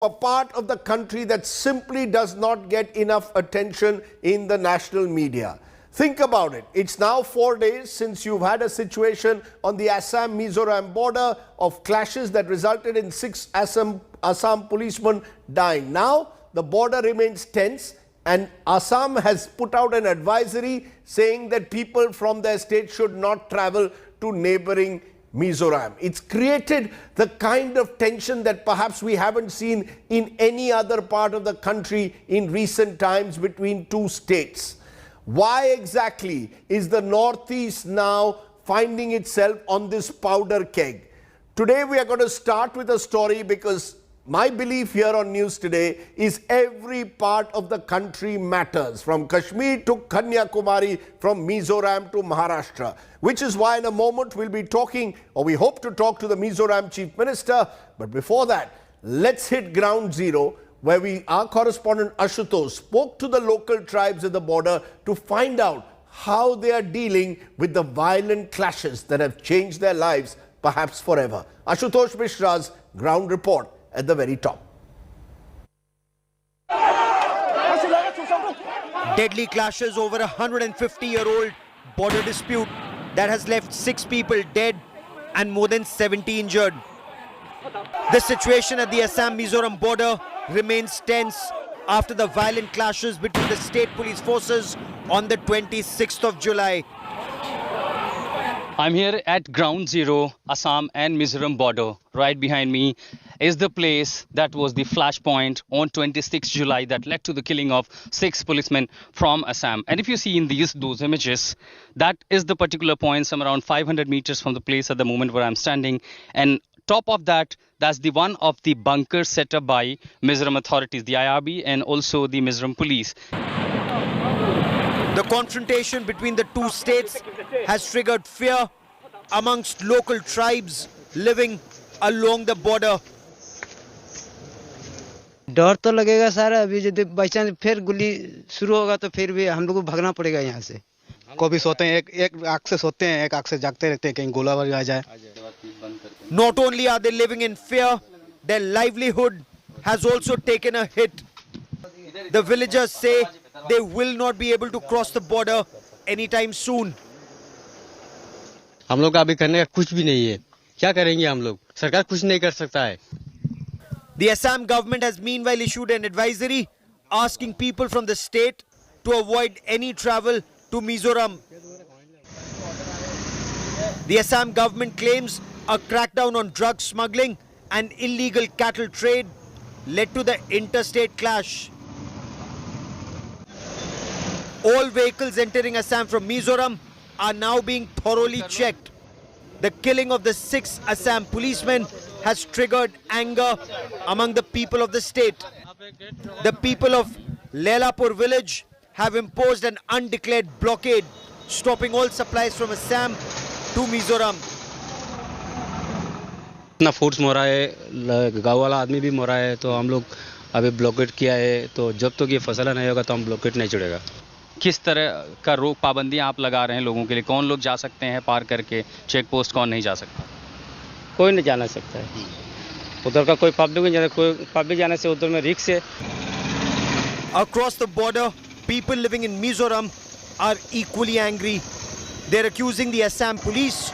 a part of the country that simply does not get enough attention in the national media. Think about it. It's now 4 days since you've had a situation on the Assam-Mizoram border of clashes that resulted in 6 Assam policemen dying. Now, the border remains tense, and Assam has put out an advisory saying that people from their state should not travel to neighboring Mizoram. It's created the kind of tension that perhaps we haven't seen in any other part of the country in recent times between two states. Why exactly is the Northeast now finding itself on this powder keg? Today we are going to start with a story because my belief here on News Today is every part of the country matters, from Kashmir to Kanyakumari, from Mizoram to Maharashtra, which is why in a moment we'll be talking, or we hope to talk to the Mizoram Chief Minister. But before that, let's hit ground zero, where our correspondent Ashutosh spoke to the local tribes at the border to find out how they are dealing with the violent clashes that have changed their lives, perhaps forever. Ashutosh Mishra's ground report at the very top. Deadly clashes over a 150-year-old border dispute that has left 6 people dead and more than 70 injured. The situation at the Assam-Mizoram border remains tense after the violent clashes between the state police forces on the 26th of July. I'm here at ground zero, Assam and Mizoram border. Right behind me is the place that was the flashpoint on 26 July that led to the killing of 6 policemen from Assam. And if you see in those images, that is the particular point, some around 500 meters from the place at the moment where I'm standing. And top of that, that's the one of the bunkers set up by Mizoram authorities, the IRB and also the Mizoram Police. The confrontation between the two states has triggered fear amongst local tribes living along the border. डर तो लगेगा sir, अभी यदि by chance फिर गुल्ली शुरू होगा तो फिर भी हम लोग को भागना पड़ेगा यहाँ से. कभी सोते हैं एक आंख से सोते हैं, एक आंख से जागते रहते हैं कहीं गोलाबारी आ जाए. Not only are they living in fear, their livelihood has also taken a hit. The villagers say they will not be able to cross the border anytime soon. हम लोग का अभी करने का कुछ भी नहीं है. क्या करेंगे हम लोग? सरकार कुछ नहीं कर सकता है. The Assam government has meanwhile issued an advisory asking people from the state to avoid any travel to Mizoram. The Assam government claims a crackdown on drug smuggling and illegal cattle trade led to the interstate clash. All vehicles entering Assam from Mizoram are now being thoroughly checked. The killing of the 6 Assam policemen has triggered anger among the people of the state. The people of Lelapur village have imposed an undeclared blockade, stopping all supplies from Assam to Mizoram. इतना force मोरा है, गाँव वाला आदमी भी मोरा है, तो हम लोग अभी ब्लॉकेट किया है. तो जब तक ये फैसला नहीं होगा तो हम ब्लॉकेट नहीं चढ़ेगा. किस तरह का रोक पाबंदियां आप लगा रहे हैं लोगों के लिए? कौन लोग जा सकते हैं पार करके चेक पोस्ट, कौन नहीं जा सकता? कोई नहीं जाना सकता है. उधर का कोई पब्लिक नहीं जाना, कोई पब्लिक जाने से उधर में रिस्क है. Across the border, people living in Mizoram are equally angry. They're accusing the Assam police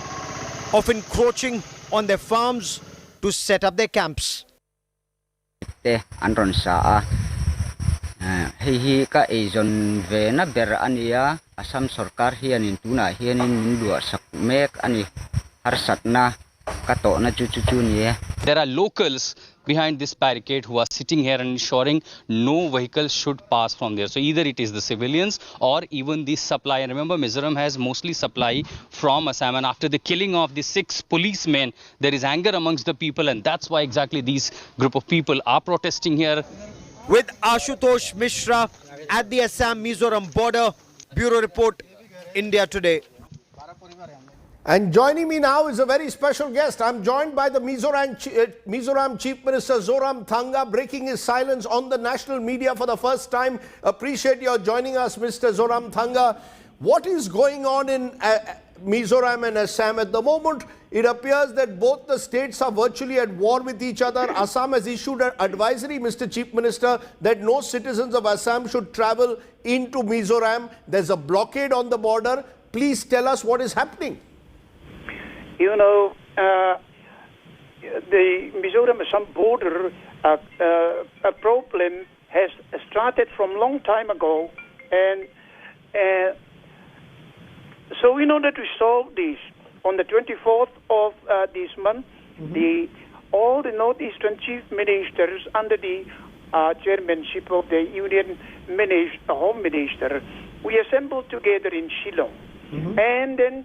of encroaching on their farms to set up their camps. Hi ka azon ve na ber ania Assam sarkar hianin tuna hianin mindua sakmek ani harsat na kato na chu ni. There are locals behind this barricade who are sitting here and ensuring no vehicles should pass from there. So either it is the civilians or even the supply. And remember, Mizoram has mostly supply from Assam. And after the killing of the 6 policemen, there is anger amongst the people. And that's why exactly these group of people are protesting here. With Ashutosh Mishra at the Assam-Mizoram border, Bureau Report, India Today. And joining me now is a very special guest. I'm joined by the Mizoram Chief Minister Zoramthanga, breaking his silence on the national media for the first time. Appreciate your joining us, Mr. Zoramthanga. What is going on in Mizoram and Assam. At the moment, it appears that both the states are virtually at war with each other. Assam has issued an advisory, Mr. Chief Minister, that no citizens of Assam should travel into Mizoram. There's a blockade on the border. Please tell us what is happening. You know, the Mizoram-Assam border a problem has started from a long time ago, and so in order to solve this, on the 24th of this month, all the northeastern chief ministers under the chairmanship of the Union Home Minister, we assembled together in Shillong. And then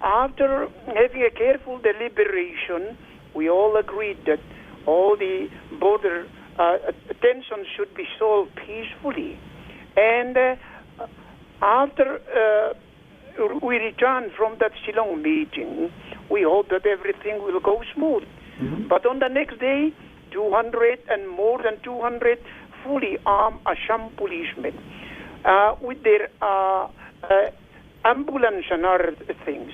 after having a careful deliberation, we all agreed that all the border tensions should be solved peacefully. And after we return from that Shillong meeting, we hope that everything will go smooth. But on the next day, 200 and more than 200 fully armed Assam policemen with their ambulance and other things,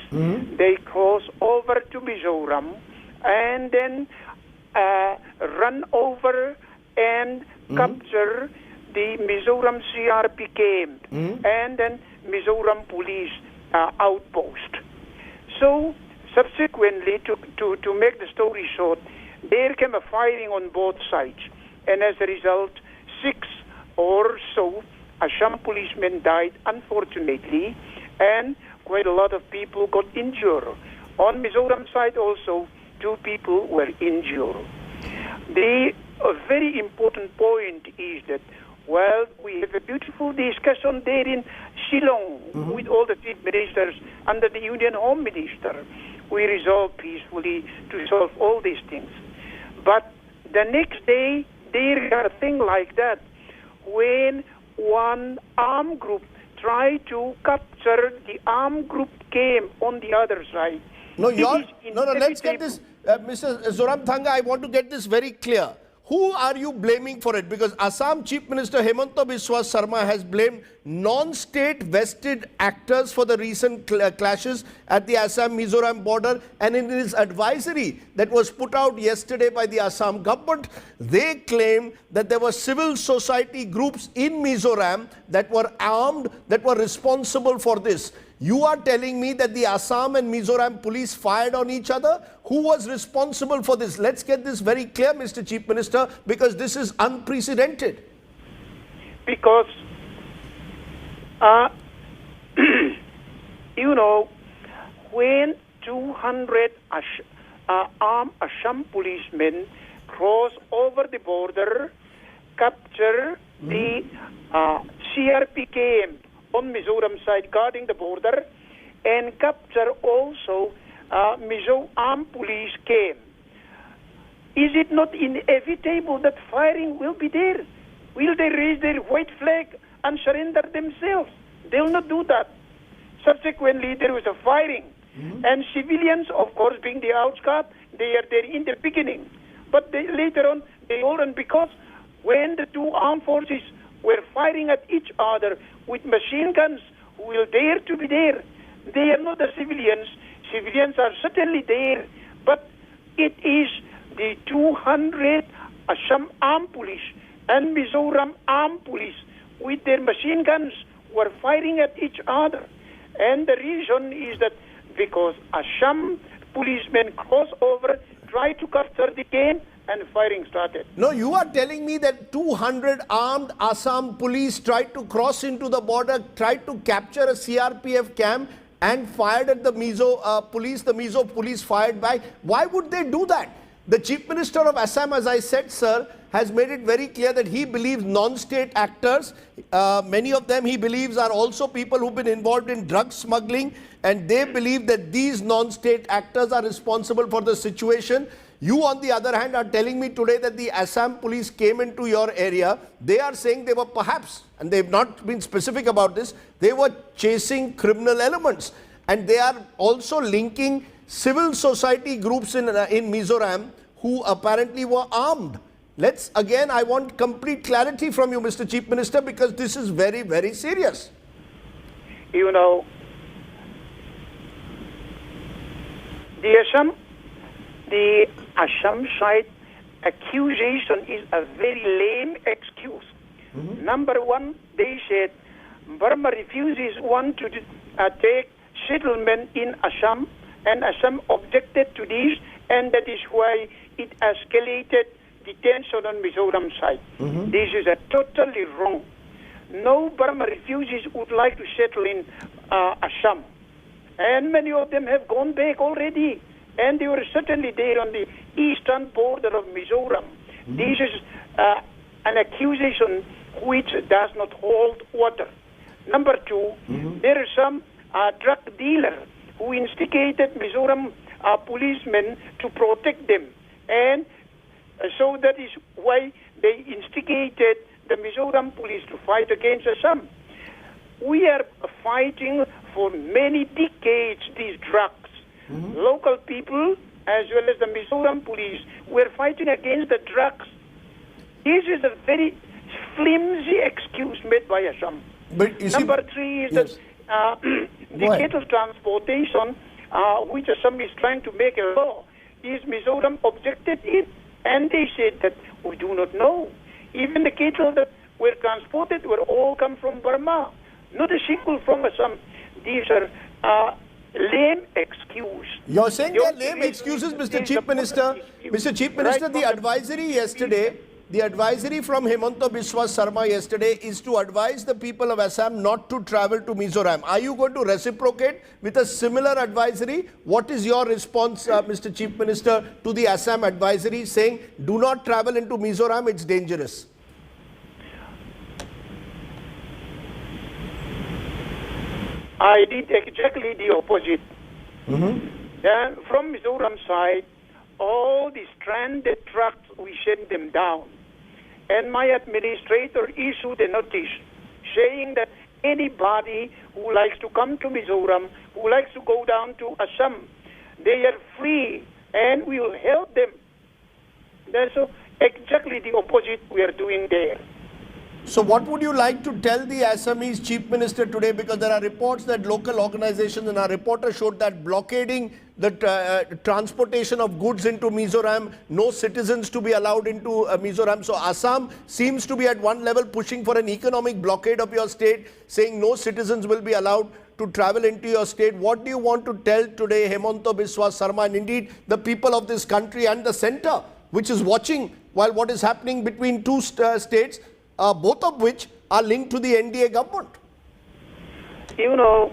they cross over to Mizoram and then run over and capture the Mizoram CRP camp and then Mizoram police outpost. So subsequently, to make the story short, there came a firing on both sides, and as a result, 6 or so Assam policemen died, unfortunately, and quite a lot of people got injured. On Mizoram side also, 2 people were injured. The very important point is that while we have a beautiful discussion there in Shillong with all the chief ministers under the Union Home Minister, we resolved peacefully to solve all these things. But the next day, there is a thing like that when one armed group tried to capture the armed group camp on the other side. No, let's get this, Mr. Zoramthanga, I want to get this very clear. Who are you blaming for it? Because Assam Chief Minister Himanta Biswa Sarma has blamed non-state vested actors for the recent clashes at the Assam-Mizoram border, and in his advisory that was put out yesterday by the Assam government, they claim that there were civil society groups in Mizoram that were armed, that were responsible for this. You are telling me that the Assam and Mizoram police fired on each other? Who was responsible for this? Let's get this very clear, Mr. Chief Minister, because this is unprecedented. Because, you know, when 200 armed Assam policemen cross over the border, capture the CRP camp on Mizoram side guarding the border, and capture also Mizo armed police camp. Is it not inevitable that firing will be there? Will they raise their white flag and surrender themselves? They will not do that. Subsequently, there was a firing. And civilians, of course, being the outskirts, they are there in the beginning. But later on, they all run, because when the 2 armed forces were firing at each other with machine guns, who will dare to be there? They are not the civilians. Civilians are certainly there, but it is the 200 Assam armed police and Mizoram armed police with their machine guns were firing at each other. And the reason is that because Assam policemen cross over, try to capture the camp, and firing started. No, you are telling me that 200 armed Assam police tried to cross into the border, tried to capture a CRPF camp and fired at the Mizo police. The Mizo police fired back. Why would they do that? The Chief Minister of Assam, as I said, sir, has made it very clear that he believes non-state actors, many of them he believes are also people who've been involved in drug smuggling, and they believe that these non-state actors are responsible for the situation. You, on the other hand, are telling me today that the Assam police came into your area. They are saying they were perhaps, and they've not been specific about this, they were chasing criminal elements. And they are also linking civil society groups in Mizoram who apparently were armed. I want complete clarity from you, Mr. Chief Minister, because this is very, very serious. You know, The Assam side accusation is a very lame excuse. Number one, they said Burma refugees want to take settlement in Assam, and Assam objected to this, and that is why it escalated the tension on Mizoram side. This is totally wrong. No Burma refugees would like to settle in Assam, and many of them have gone back already, and they were certainly there on the eastern border of Mizoram. This is an accusation which does not hold water. Number two, there is some drug dealer who instigated Mizoram policemen to protect them, and so that is why they instigated the Mizoram police to fight against Assam. We are fighting for many decades these drugs. Local people as well as the Mizoram police were fighting against the drugs. This is a very flimsy excuse made by Assam. But Number three is that the cattle transportation, which Assam is trying to make a law, is Mizoram objected it, and they said that we do not know. Even the cattle that were transported were all come from Burma, not a single from Assam. These are lame excuse. You're saying they're lame excuses, Mr. Chief Minister. Mr. Chief Minister, the advisory yesterday, the advisory from Himanta Biswa Sarma yesterday is to advise the people of Assam not to travel to Mizoram. Are you going to reciprocate with a similar advisory? What is your response, Mr. Chief Minister, to the Assam advisory saying do not travel into Mizoram, it's dangerous? I did exactly the opposite. Then from Mizoram side, all the stranded trucks, we sent them down. And my administrator issued a notice saying that anybody who likes to come to Mizoram, who likes to go down to Assam, they are free and we will help them. That's exactly the opposite we are doing there. So what would you like to tell the Assamese Chief Minister today? Because there are reports that local organizations, and our reporter showed that blockading the transportation of goods into Mizoram, no citizens to be allowed into Mizoram. So Assam seems to be at one level pushing for an economic blockade of your state, saying no citizens will be allowed to travel into your state. What do you want to tell today Himanta Biswa Sarma and indeed the people of this country and the centre, which is watching while what is happening between two states, both of which are linked to the NDA government? You know,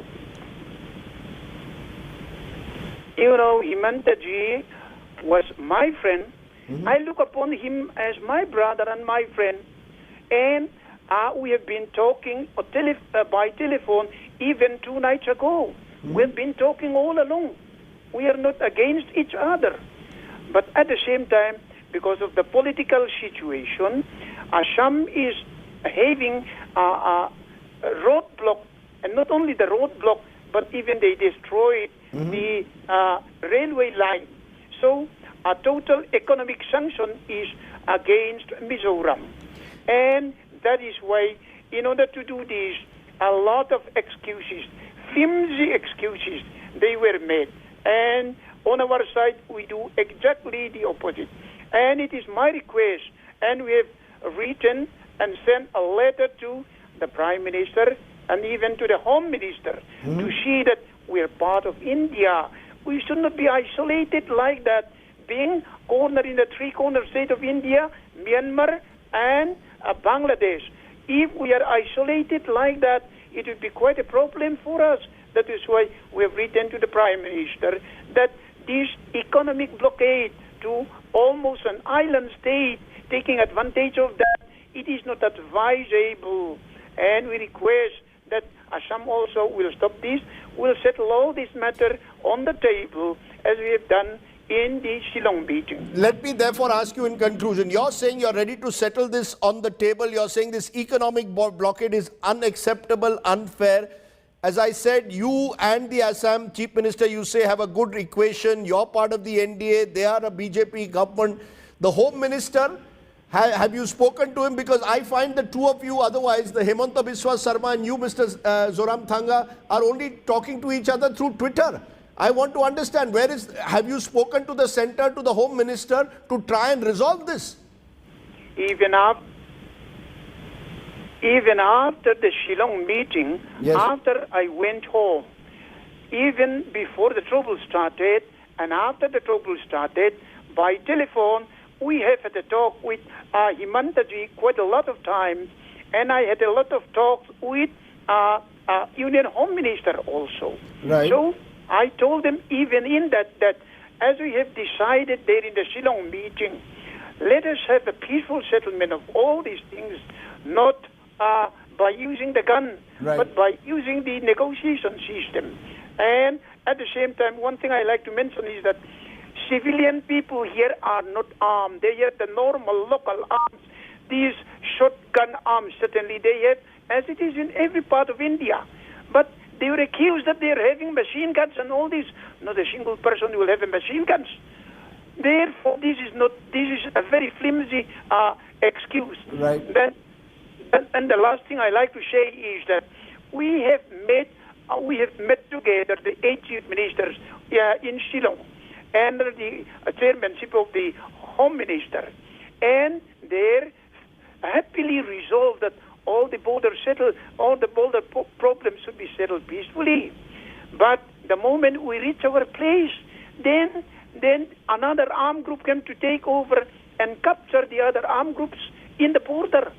Himanta ji was my friend. I look upon him as my brother and my friend. And we have been talking by telephone even 2 nights ago. We've been talking all along. We are not against each other. But at the same time, because of the political situation, Assam is having a roadblock, and not only the roadblock, but even they destroyed the railway line. So a total economic sanction is against Mizoram. And that is why, in order to do this, a lot of excuses, flimsy excuses, they were made. And on our side, we do exactly the opposite. And it is my request, and we have written and sent a letter to the Prime Minister and even to the Home Minister to see that we are part of India. We should not be isolated like that, being cornered in the 3-corner state of India, Myanmar, and Bangladesh. If we are isolated like that, it would be quite a problem for us. That is why we have written to the Prime Minister that this economic blockade to almost an island state, taking advantage of that, it is not advisable. And we request that Assam also will stop this, will settle all this matter on the table as we have done in the Shillong meeting. Let me therefore ask you in conclusion, you're saying you're ready to settle this on the table. You're saying this economic blockade is unacceptable, unfair. As I said, you and the Assam Chief Minister, you say, have a good equation. You're part of the NDA. They are a BJP government. The Home Minister, have you spoken to him? Because I find the two of you, otherwise, the Himanta Biswa Sarma and you, Mr. Zoramthanga, are only talking to each other through Twitter. I want to understand, have you spoken to the center, to the Home Minister to try and resolve this? Even after the Shillong meeting, Yes. after I went home, even before the trouble started and after the trouble started, by telephone, we have had a talk with Himanta ji quite a lot of times, and I had a lot of talks with Union Home Minister also. Right. So I told them even in that as we have decided there in the Shillong meeting, let us have a peaceful settlement of all these things, not by using the gun, Right. but by using the negotiation system. And at the same time, one thing I like to mention is that civilian people here are not armed. They have the normal local arms. These shotgun arms, certainly they have, as it is in every part of India. But they were accused that they are having machine guns and all this. Not a single person will have a machine guns. Therefore, this is a very flimsy excuse. Right. And the last thing I like to say is that we have met together the 8 chief ministers in Shillong under the chairmanship of the Home Minister, and they happily resolved that all the border problems should be settled peacefully. But the moment we reach our place, then another armed group came to take over and capture the other armed groups in the border.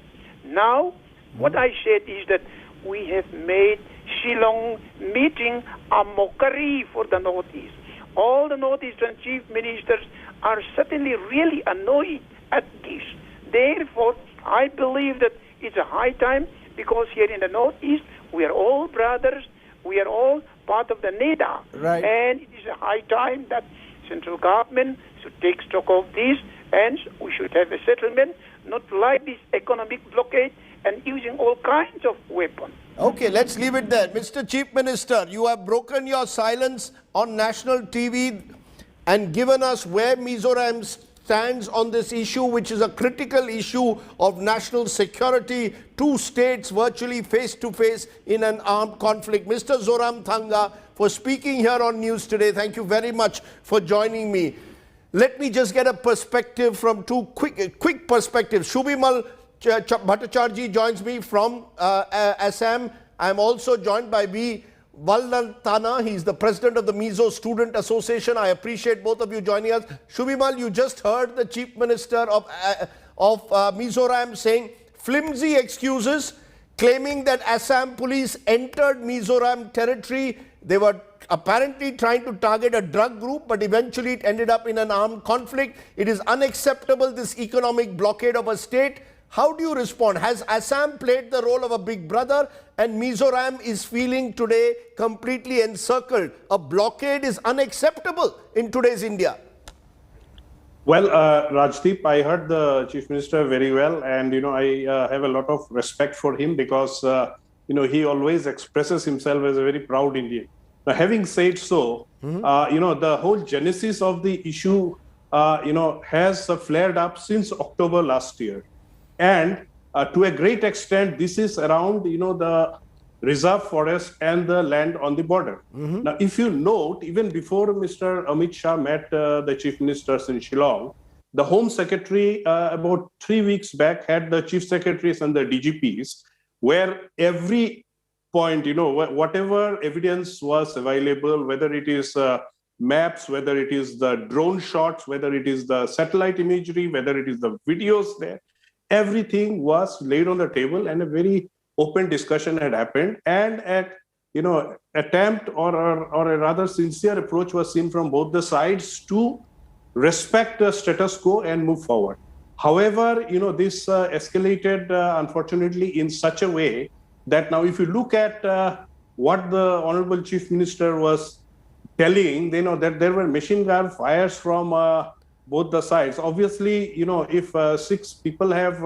Now, what I said is that we have made Shillong meeting a mockery for the Northeast. All the Northeastern chief ministers are certainly really annoyed at this. Therefore, I believe that it's a high time, because here in the Northeast, we are all brothers, we are all part of the NEDA. Right. And it is a high time that central government should take stock of this, and we should have a settlement, not like this economic blockade and using all kinds of weapons. Okay, let's leave it there. Mr. Chief Minister, you have broken your silence on national TV and given us where Mizoram stands on this issue, which is a critical issue of national security. Two states virtually face to face in an armed conflict. Mr. Zoramthanga, for speaking here on News Today, thank you very much for joining me. Let me just get a perspective from two quick perspectives. Shubhimal Bhattacharjee joins me from Assam. I'm also joined by V. Valnantana. He's the president of the Mizo Student Association. I appreciate both of you joining us. Shubhimal, you just heard the Chief Minister of Mizoram saying flimsy excuses, claiming that Assam Police entered Mizoram territory. They were apparently trying to target a drug group, but eventually it ended up in an armed conflict. It is unacceptable, this economic blockade of a state. How do you respond? Has Assam played the role of a big brother and Mizoram is feeling today completely encircled? A blockade is unacceptable in today's India. Well, Rajdeep, I heard the Chief Minister very well, and I have a lot of respect for him because he always expresses himself as a very proud Indian. Now, having said so, the whole genesis of the issue, has flared up since October last year. And to a great extent, this is around, the reserve forest and the land on the border. Now, if you note, even before Mr. Amit Shah met the chief ministers in Shillong, the Home Secretary about 3 weeks back had the chief secretaries and the DGPs, where every point, whatever evidence was available, whether it is maps, whether it is the drone shots, whether it is the satellite imagery, whether it is the videos there, everything was laid on the table and a very open discussion had happened, and attempt or a rather sincere approach was seen from both the sides to respect the status quo and move forward. However, this escalated unfortunately in such a way that now if you look at what the Honorable Chief Minister was telling, that there were machine gun fires from both the sides. Obviously, if 6 people have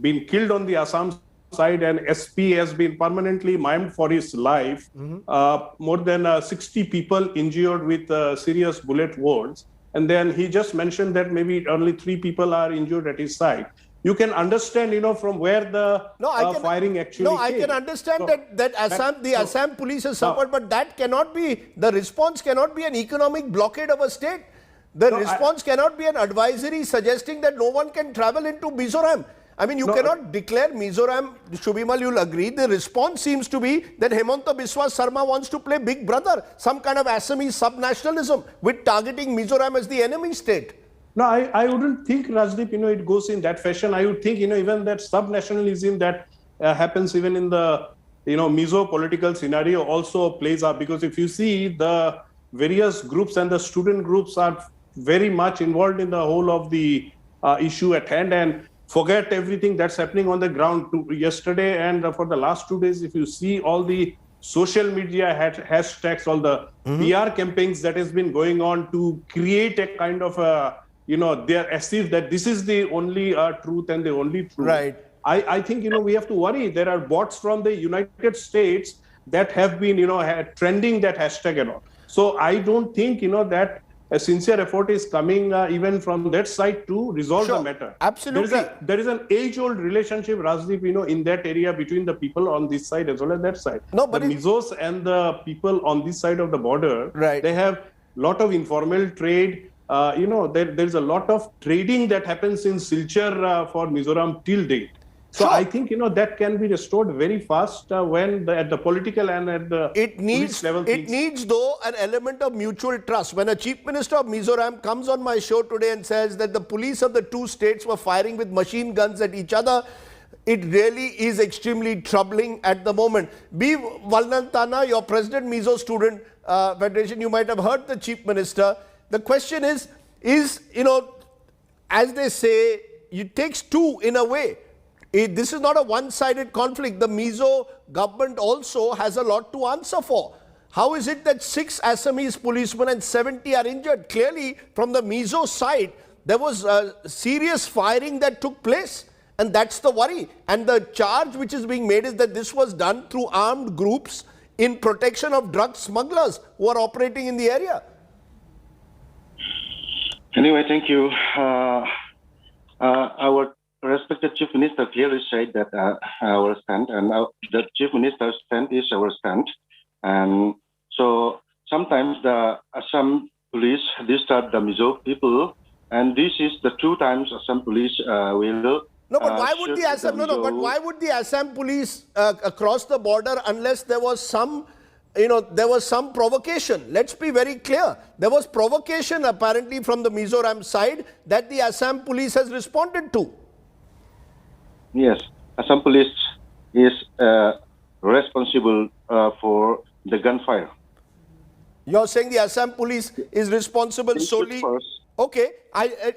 been killed on the Assam side and SP has been permanently maimed for his life, more than 60 people injured with serious bullet wounds. And then he just mentioned that maybe only 3 people are injured at his side. you can understand, from where the firing actually No, came. I can understand that Assam police has suffered, but that cannot be, the response cannot be an economic blockade of a state. The response cannot be an advisory suggesting that no one can travel into Mizoram. I mean, you cannot declare Mizoram, Shubhimal, you'll agree, the response seems to be that Himanta Biswa Sarma wants to play big brother, some kind of Assamese sub-nationalism with targeting Mizoram as the enemy state. No, I wouldn't think, Rajdeep, it goes in that fashion. I would think, even that sub-nationalism that happens even in the, Mizo political scenario also plays up. Because if you see, the various groups and the student groups are very much involved in the whole of the issue at hand, and forget everything that's happening on the ground. Yesterday and for the last 2 days, if you see all the social media hashtags, all the PR campaigns that has been going on to create a kind of they're as if that this is the only truth and the only truth. Right. I think, we have to worry. There are bots from the United States that have been, trending that hashtag and all. So I don't think, that a sincere effort is coming even from that side to resolve the matter. Absolutely. There is an age-old relationship, Rajdeep, in that area between the people on this side as well as that side. No, but the Mizos and the people on this side of the border, right, they have a lot of informal trade. There's a lot of trading that happens in Silchar for Mizoram till date. So I think, that can be restored very fast when at the political and at the police level. It needs, though, an element of mutual trust. When a chief minister of Mizoram comes on my show today and says that the police of the two states were firing with machine guns at each other, it really is extremely troubling at the moment. B. Valnantana, your president, Mizo Student Federation, you might have heard the chief minister. The question is, as they say, it takes two in a way. This is not a one-sided conflict. The Mizo government also has a lot to answer for. How is it that 6 Assamese policemen and 70 are injured? Clearly, from the Mizo side, there was serious firing that took place. And that's the worry. And the charge which is being made is that this was done through armed groups in protection of drug smugglers who are operating in the area. Anyway, thank you. Our respected Chief Minister clearly said that our stand, and the Chief Minister's stand is our stand. And so sometimes the Assam Police disturb the Mizo people, and this is the 2 times Assam Police will. No, but why would the Assam? But why would the Assam Police across the border unless there was some? There was some provocation. Let's be very clear. There was provocation apparently from the Mizoram side that the Assam Police has responded to. Yes, Assam Police is responsible for the gunfire. You're saying the Assam Police is responsible solely? Okay,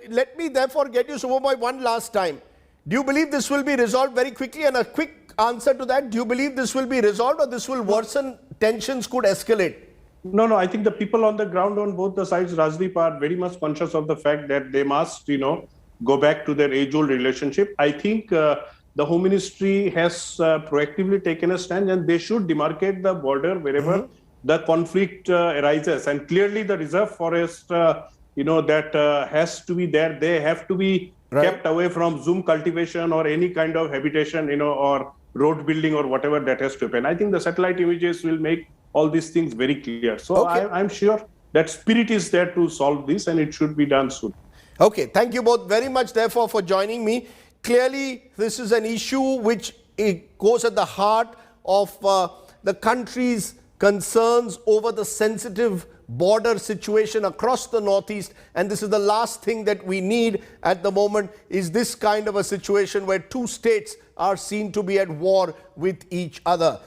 let me therefore get you, Subhamoy, one last time. Do you believe this will be resolved very quickly? And a quick answer to that, do you believe this will be resolved or this will worsen, tensions could escalate? No, I think the people on the ground on both the sides, Rajdeep, are very much conscious of the fact that they must, go back to their age-old relationship. I think the Home Ministry has proactively taken a stand, and they should demarcate the border wherever the conflict arises. And clearly the reserve forest, that has to be there. They have to be kept away from Zoom cultivation or any kind of habitation, or road building or whatever that has to happen. I think the satellite images will make all these things very clear. So I'm sure that spirit is there to solve this, and it should be done soon. Okay, thank you both very much, therefore, for joining me. Clearly, this is an issue which goes at the heart of the country's concerns over the sensitive border situation across the Northeast. And this is the last thing that we need at the moment, is this kind of a situation where two states are seen to be at war with each other.